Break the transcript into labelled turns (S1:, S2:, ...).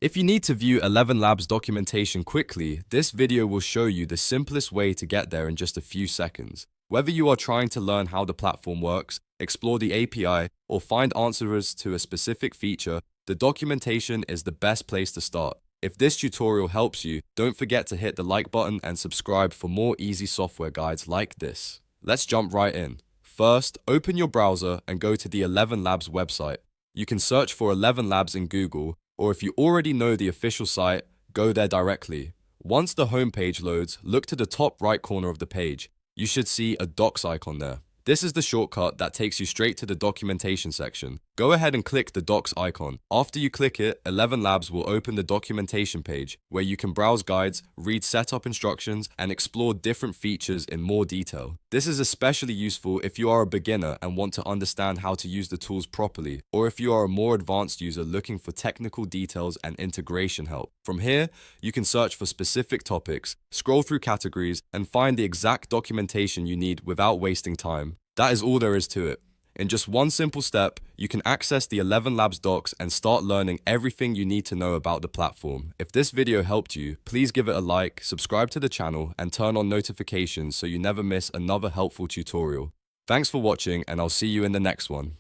S1: If you need to view ElevenLabs documentation quickly, this video will show you the simplest way to get there in just a few seconds. Whether you are trying to learn how the platform works, explore the API, or find answers to a specific feature, the documentation is the best place to start. If this tutorial helps you, don't forget to hit the like button and subscribe for more easy software guides like this. Let's jump right in. First, open your browser and go to the ElevenLabs website. You can search for ElevenLabs in Google, or if you already know the official site, go there directly. Once the homepage loads, look to the top right corner of the page. You should see a Docs icon there. This is the shortcut that takes you straight to the documentation section. Go ahead and click the Docs icon. After you click it, ElevenLabs will open the documentation page, where you can browse guides, read setup instructions, and explore different features in more detail. This is especially useful if you are a beginner and want to understand how to use the tools properly, or if you are a more advanced user looking for technical details and integration help. From here, you can search for specific topics, scroll through categories, and find the exact documentation you need without wasting time. That is all there is to it. In just one simple step, you can access the ElevenLabs docs and start learning everything you need to know about the platform. If this video helped you, please give it a like, subscribe to the channel, and turn on notifications so you never miss another helpful tutorial. Thanks for watching, and I'll see you in the next one.